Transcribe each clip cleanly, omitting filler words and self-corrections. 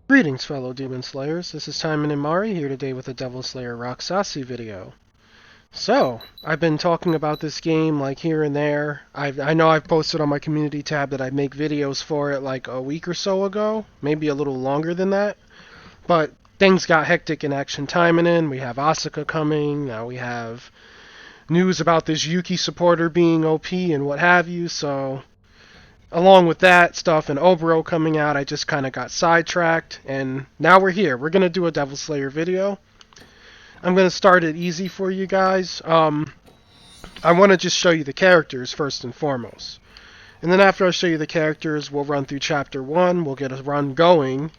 Greetings, fellow Demon Slayers. This is Timon and Mari here today with a Devil Slayer Raksasi video. So, I've been talking about this game like here and there. I know I've posted on my community tab that I make videos for it like a week or so ago, maybe a little longer than that. But things got hectic in Action Timon in. We have Asuka coming, now we have news about this Yuki supporter being OP and what have you, so along with that stuff and Obro coming out, I just kind of got sidetracked, and now we're here. We're going to do a Devil Slayer video. I'm going to start it easy for you guys. I want to just show you the characters first and foremost. And then after I show you the characters, we'll run through Chapter 1, we'll get a run going,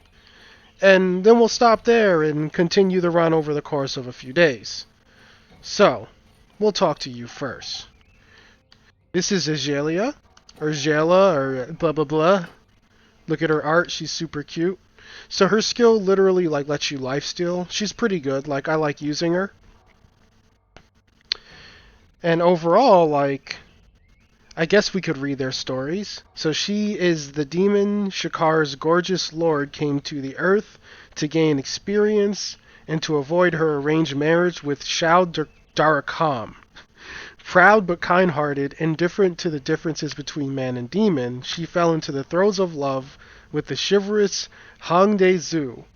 and then we'll stop there and continue the run over the course of a few days. So, we'll talk to you first. This is Azelia, or Jela, or blah blah blah. Look at her art, she's super cute. So her skill literally like lets you lifesteal. She's pretty good, like I like using her. And overall, like, I guess we could read their stories. So she is the demon Shakar's gorgeous lord came to the earth to gain experience and to avoid her arranged marriage with Shao Darakam. Proud but kind-hearted, indifferent to the differences between man and demon, she fell into the throes of love with the chivalrous Hang De-zu.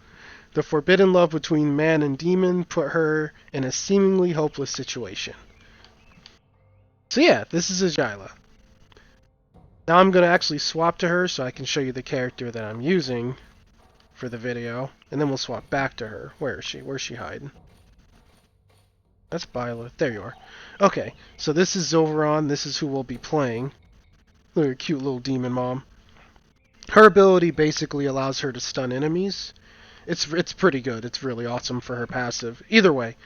The forbidden love between man and demon put her in a seemingly hopeless situation. So yeah, this is Azelia. Now I'm going to actually swap to her so I can show you the character that I'm using for the video, and then we'll swap back to her. Where is she? Where's she hiding? That's Byleth. There you are. Okay, so this is Zilveron. This is who we'll be playing. Look at her cute little demon mom. Her ability basically allows her to stun enemies. It's pretty good. It's really awesome for her passive. Either way,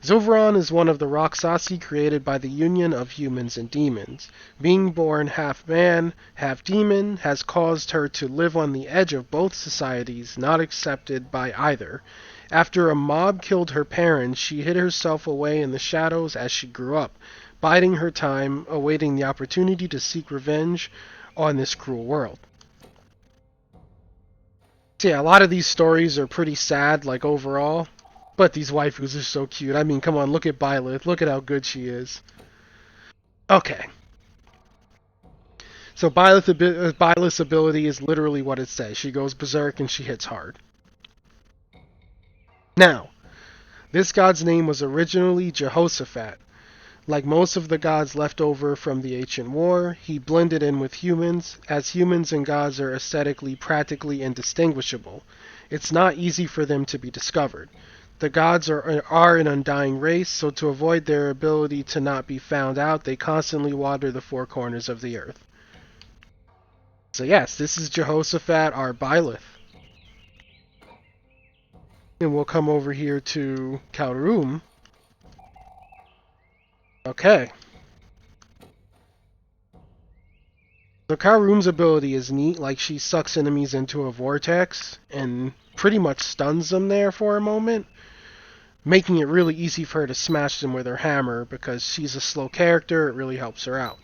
Zilveron is one of the Raksasi created by the union of humans and demons. Being born half man, half demon has caused her to live on the edge of both societies, not accepted by either. After a mob killed her parents, she hid herself away in the shadows as she grew up, biding her time, awaiting the opportunity to seek revenge on this cruel world. So yeah, a lot of these stories are pretty sad, like overall, but these waifus are so cute. I mean, come on, look at Byleth. Look at how good she is. Okay. So Byleth's ability is literally what it says. She goes berserk and she hits hard. Now, this god's name was originally Jehoshaphat. Like most of the gods left over from the ancient war, he blended in with humans, as humans and gods are aesthetically practically indistinguishable. It's not easy for them to be discovered. The gods are an undying race, so to avoid their ability to not be found out, they constantly wander the four corners of the earth. So yes, this is Jehoshaphat, our Byleth. And we'll come over here to Kalrum. Okay. So Kalrum's ability is neat, like she sucks enemies into a vortex and pretty much stuns them there for a moment, making it really easy for her to smash them with her hammer because she's a slow character, it really helps her out.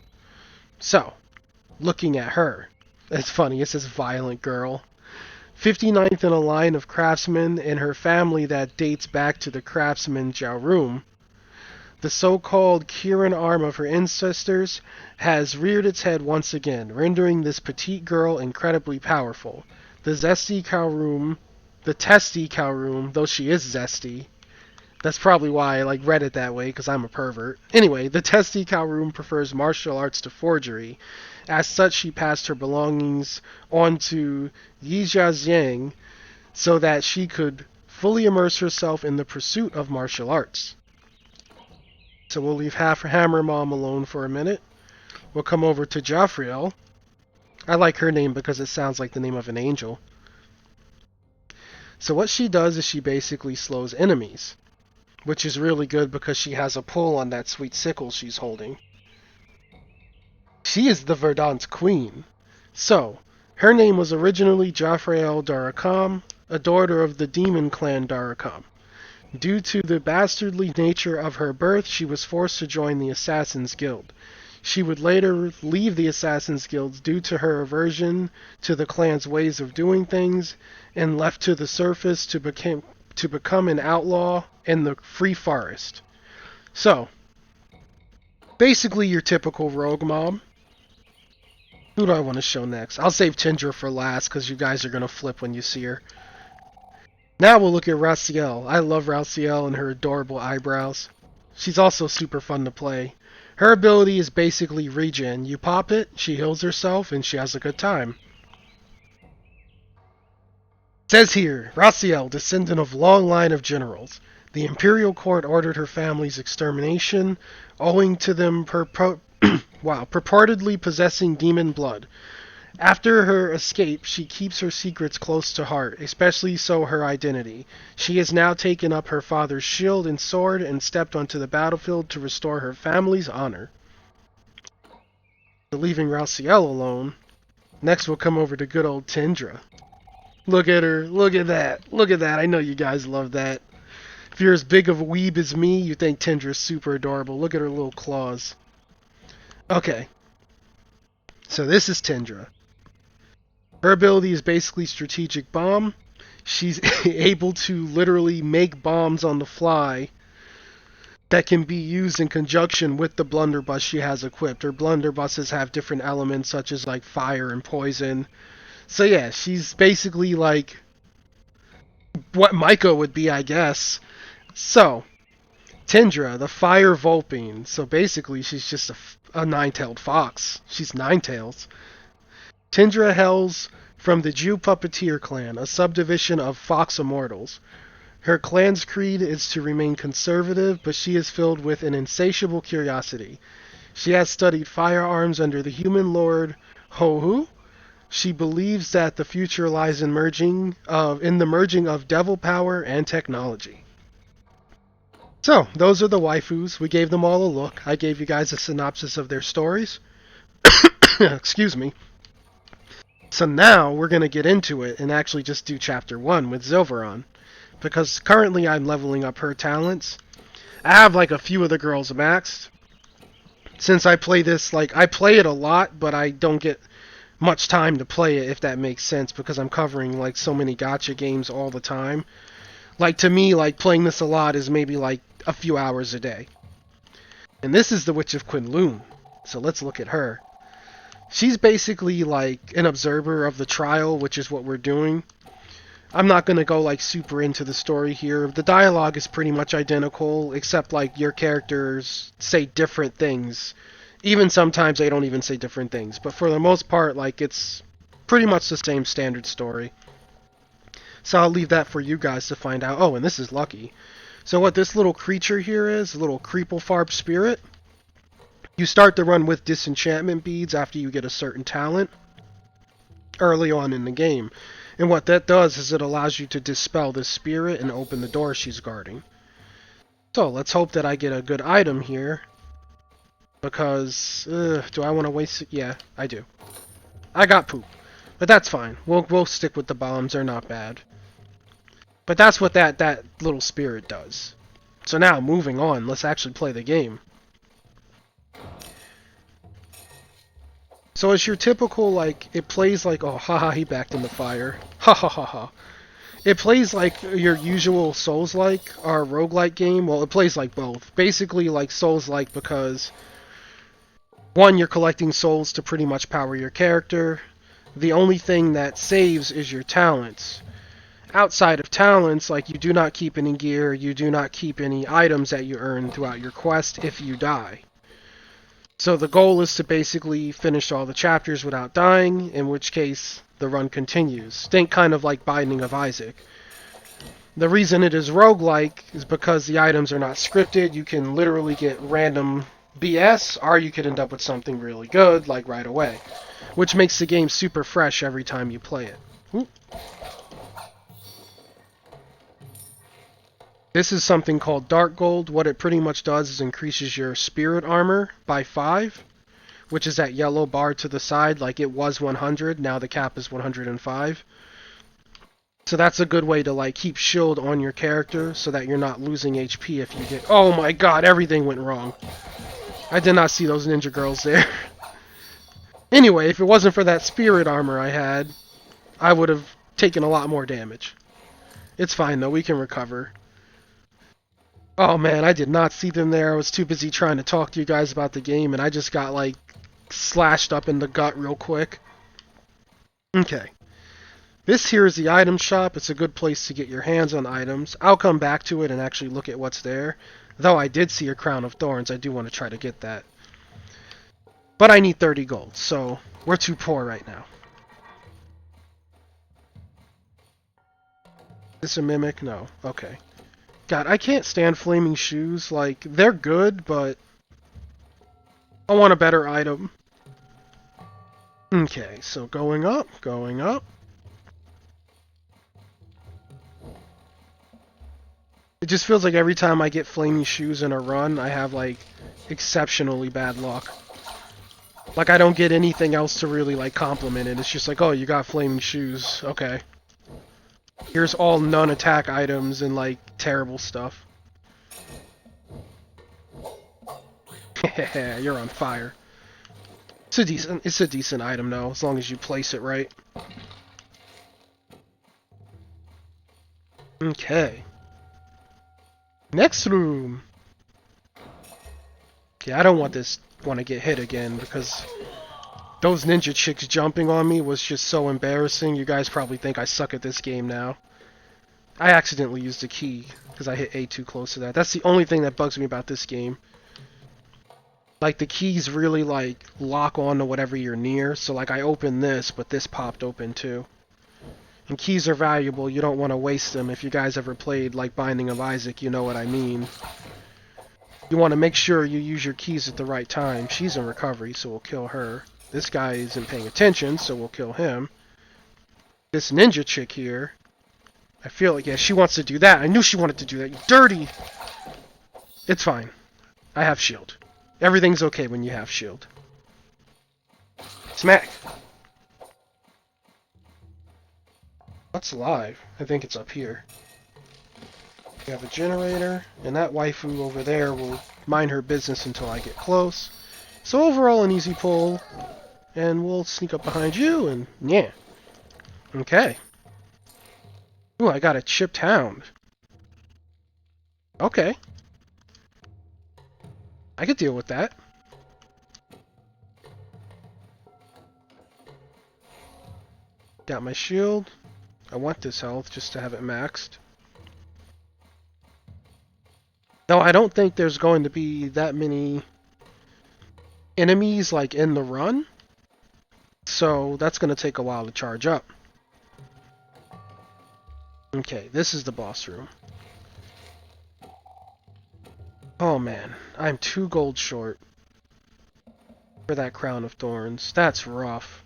So, looking at her, it's funny, it says violent girl. 59th in a line of craftsmen in her family that dates back to the craftsman Jarum. The so-called Kirin arm of her ancestors has reared its head once again, rendering this petite girl incredibly powerful. The testy Kalrum, though she is zesty, that's probably why I read it that way, because I'm a pervert. Anyway, the testy Kalrum prefers martial arts to forgery. As such, she passed her belongings on to Yijia Zhang so that she could fully immerse herself in the pursuit of martial arts. So we'll leave Hammer Mom alone for a minute. We'll come over to Joffriel. I like her name because it sounds like the name of an angel. So what she does is she basically slows enemies, which is really good because she has a pull on that sweet sickle she's holding. She is the Verdant Queen. So, her name was originally Joffriel Darakam, a daughter of the demon clan Darakam. Due to the bastardly nature of her birth, she was forced to join the Assassin's Guild. She would later leave the Assassin's Guild due to her aversion to the clan's ways of doing things and left to the surface to become an outlaw in the Free Forest. So, basically your typical rogue mom. Who do I want to show next? I'll save Tindra for last because you guys are going to flip when you see her. Now we'll look at Raziel. I love Raziel and her adorable eyebrows. She's also super fun to play. Her ability is basically regen. You pop it, she heals herself, and she has a good time. It says here, Raziel, descendant of long line of generals. The Imperial Court ordered her family's extermination, owing to them purportedly possessing demon blood. After her escape, she keeps her secrets close to heart, especially so her identity. She has now taken up her father's shield and sword and stepped onto the battlefield to restore her family's honor. Leaving Raziel alone, next we'll come over to good old Tindra. Look at her, look at that, look at that. I know you guys love that. If you're as big of a weeb as me, you think Tindra's super adorable. Look at her little claws. Okay, so this is Tindra. Her ability is basically strategic bomb. She's able to literally make bombs on the fly that can be used in conjunction with the blunderbuss she has equipped. Her blunderbusses have different elements such as like fire and poison. So yeah, she's basically like what Micah would be, I guess. So, Tindra, the Fire Vulpine. So basically she's just a nine-tailed fox. She's nine tails. Tindra hails from the Jew Puppeteer clan, a subdivision of Fox Immortals. Her clan's creed is to remain conservative, but she is filled with an insatiable curiosity. She has studied firearms under the human lord Hohu. She believes that the future lies in the merging of devil power and technology. So, those are the waifus. We gave them all a look. I gave you guys a synopsis of their stories. Excuse me. So now we're going to get into it and actually just do chapter 1 with Zilveron. Because currently I'm leveling up her talents. I have like a few of the girls maxed. Since I play this, like, I play it a lot, but I don't get much time to play it, if that makes sense, because I'm covering like so many gacha games all the time. Like, to me, like, playing this a lot is maybe like a few hours a day. And this is the Witch of Quinloon. So let's look at her. She's basically like an observer of the trial, which is what we're doing. I'm not going to go like super into the story here. The dialogue is pretty much identical, except like your characters say different things. Even sometimes they don't even say different things. But for the most part, like, it's pretty much the same standard story. So I'll leave that for you guys to find out. Oh, and this is lucky. So what this little creature here is, a little Creeplefarb spirit. You start the run with disenchantment beads after you get a certain talent early on in the game. And what that does is it allows you to dispel this spirit and open the door she's guarding. So let's hope that I get a good item here. Because, do I want to waste it? Yeah, I do. I got poop. But that's fine. We'll stick with the bombs. They're not bad. But that's what that little spirit does. So now, moving on. Let's actually play the game. So it's your typical, like, it plays like, oh, haha, he backed in the fire. Ha ha ha ha. It plays like your usual Souls-like or roguelike game. Well, it plays like both. Basically like Souls-like because, one, you're collecting souls to pretty much power your character. The only thing that saves is your talents. Outside of talents, like, you do not keep any gear, you do not keep any items that you earn throughout your quest if you die. So the goal is to basically finish all the chapters without dying, in which case the run continues. Think kind of like Binding of Isaac. The reason it is roguelike is because the items are not scripted. You can literally get random BS, or you could end up with something really good, like right away. Which makes the game super fresh every time you play it. Oop. This is something called Dark Gold. What it pretty much does is increases your spirit armor by 5, which is that yellow bar to the side. Like, it was 100, now the cap is 105. So that's a good way to, like, keep shield on your character so that you're not losing HP if you get... Oh my god, everything went wrong. I did not see those ninja girls there. Anyway, if it wasn't for that spirit armor I had, I would have taken a lot more damage. It's fine though, we can recover. Oh man, I did not see them there. I was too busy trying to talk to you guys about the game, and I just got, like, slashed up in the gut real quick. Okay. This here is the item shop. It's a good place to get your hands on items. I'll come back to it and actually look at what's there. Though I did see a crown of thorns, I do want to try to get that. But I need 30 gold, so we're too poor right now. This a mimic? No. Okay. God, I can't stand flaming shoes. Like, they're good, but I want a better item. Okay, so going up, going up. It just feels like every time I get flaming shoes in a run, I have, like, exceptionally bad luck. Like, I don't get anything else to really, like, compliment it. It's just like, oh, you got flaming shoes. Okay. Here's all non-attack items and, like, terrible stuff. You're on fire. It's a decent item, though, as long as you place it right. Okay. Next room. Okay, I don't want to get hit again, because those ninja chicks jumping on me was just so embarrassing. You guys probably think I suck at this game now. I accidentally used a key because I hit A too close to that. That's the only thing that bugs me about this game. Like, the keys really, like, lock on to whatever you're near. So, like, I opened this, but this popped open too. And keys are valuable. You don't want to waste them. If you guys ever played, like, Binding of Isaac, you know what I mean. You want to make sure you use your keys at the right time. She's in recovery, so we'll kill her. This guy isn't paying attention, so we'll kill him. This ninja chick here, I feel like, yeah, she wants to do that. I knew she wanted to do that. You dirty! It's fine. I have shield. Everything's okay when you have shield. Smack! What's alive? I think it's up here. We have a generator, and that waifu over there will mind her business until I get close. So overall, an easy pull. And we'll sneak up behind you, and yeah. Okay. Ooh, I got a chipped hound. Okay. I could deal with that. Got my shield. I want this health just to have it maxed. No, I don't think there's going to be that many enemies, like, in the run. So that's going to take a while to charge up. Okay, this is the boss room. Oh man, I'm 2 gold short for that crown of thorns. That's rough.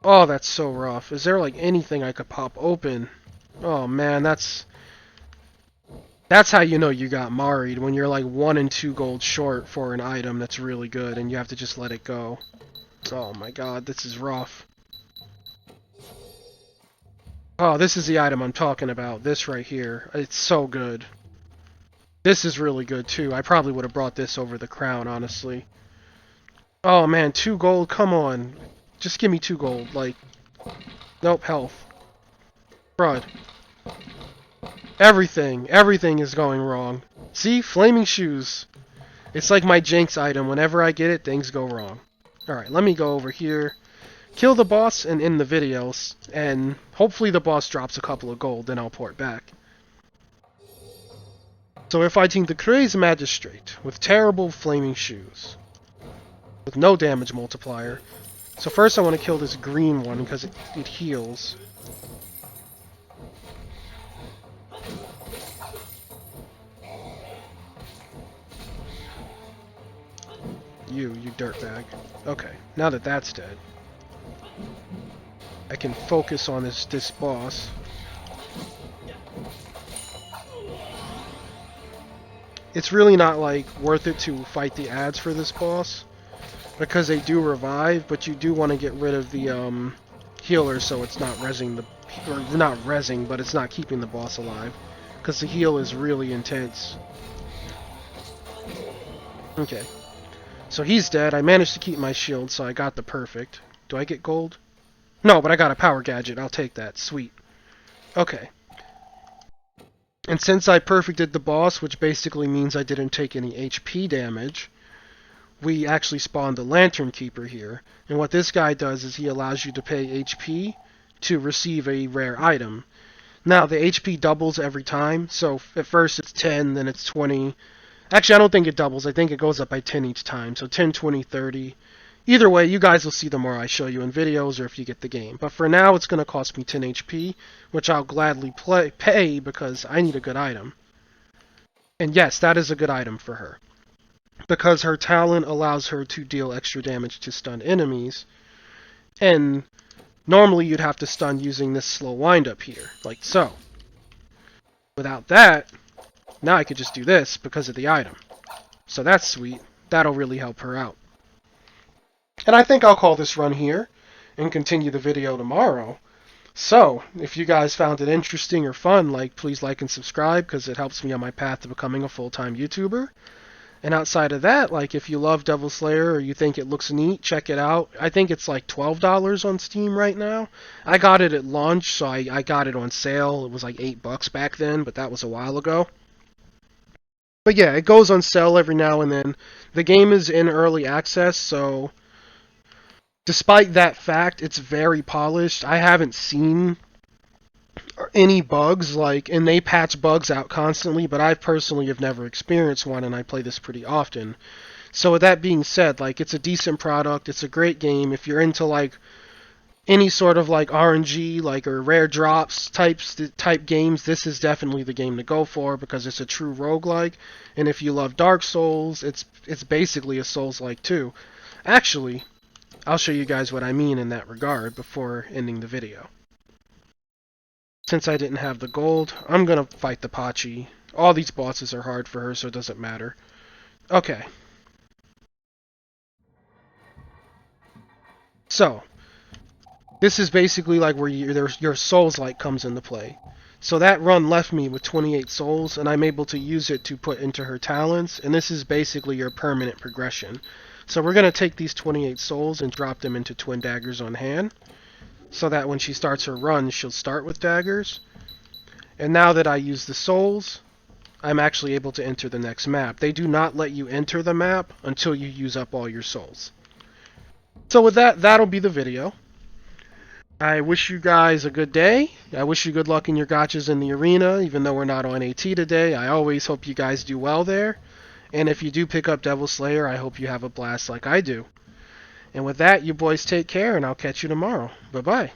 Oh, that's so rough. Is there, like, anything I could pop open? Oh man, that's how you know you got Mari'd, when you're like 1 and 2 gold short for an item that's really good and you have to just let it go. Oh my god, this is rough. Oh, this is the item I'm talking about. This right here. It's so good. This is really good too. I probably would have brought this over the crown, honestly. Oh man, 2 gold, come on. Just give me 2 gold, like... Nope, health. Crud. Everything is going wrong. See? Flaming shoes. It's like my Jinx item. Whenever I get it, things go wrong. Alright, let me go over here. Kill the boss and end the videos. And hopefully the boss drops a couple of gold, then I'll port back. So we're fighting the Crazy Magistrate with terrible flaming shoes. With no damage multiplier. So first I want to kill this green one because it heals. You dirtbag. Okay, now that that's dead, I can focus on this boss. It's really not, like, worth it to fight the ads for this boss, because they do revive, but you do want to get rid of the healer so it's not rezzing or not rezzing, but it's not keeping the boss alive, because the heal is really intense. Okay. So he's dead. I managed to keep my shield, so I got the perfect. Do I get gold? No, but I got a power gadget. I'll take that. Sweet. Okay. And since I perfected the boss, which basically means I didn't take any HP damage, we actually spawned the Lantern Keeper here. And what this guy does is he allows you to pay HP to receive a rare item. Now, the HP doubles every time, so at first it's 10, then it's 20. Actually, I don't think it doubles. I think it goes up by 10 each time, so 10, 20, 30. Either way, you guys will see the more I show you in videos or if you get the game. But for now, it's going to cost me 10 HP, which I'll gladly pay because I need a good item. And yes, that is a good item for her. Because her talent allows her to deal extra damage to stunned enemies. And normally you'd have to stun using this slow wind up here, like so. Without that, now I could just do this because of the item. So that's sweet. That'll really help her out. And I think I'll call this run here and continue the video tomorrow. So, if you guys found it interesting or fun, please like and subscribe because it helps me on my path to becoming a full-time YouTuber. And outside of that, if you love Devil Slayer or you think it looks neat, check it out. I think it's like $12 on Steam right now. I got it at launch, so I got it on sale. It was like $8 back then, but that was a while ago. But yeah, it goes on sale every now and then. The game is in early access, so despite that fact, it's very polished. I haven't seen any bugs, and they patch bugs out constantly, but I personally have never experienced one, and I play this pretty often. So with that being said, it's a decent product, it's a great game. If you're into any sort of RNG, or rare drops type games, this is definitely the game to go for because it's a true roguelike. And if you love Dark Souls, it's basically a Souls-like too. Actually, I'll show you guys what I mean in that regard before ending the video. Since I didn't have the gold, I'm gonna fight the Pachi. All these bosses are hard for her, so it doesn't matter. Okay. So, this is basically where your souls comes into play. So that run left me with 28 souls, and I'm able to use it to put into her talents, and this is basically your permanent progression. So we're going to take these 28 souls and drop them into twin daggers on hand, so that when she starts her run, she'll start with daggers. And now that I use the souls, I'm actually able to enter the next map. They do not let you enter the map until you use up all your souls. So with that, that'll be the video. I wish you guys a good day. I wish you good luck in your gotchas in the arena, even though we're not on AT today. I always hope you guys do well there. And if you do pick up Devil Slayer, I hope you have a blast like I do. And with that, you boys take care, and I'll catch you tomorrow. Bye-bye.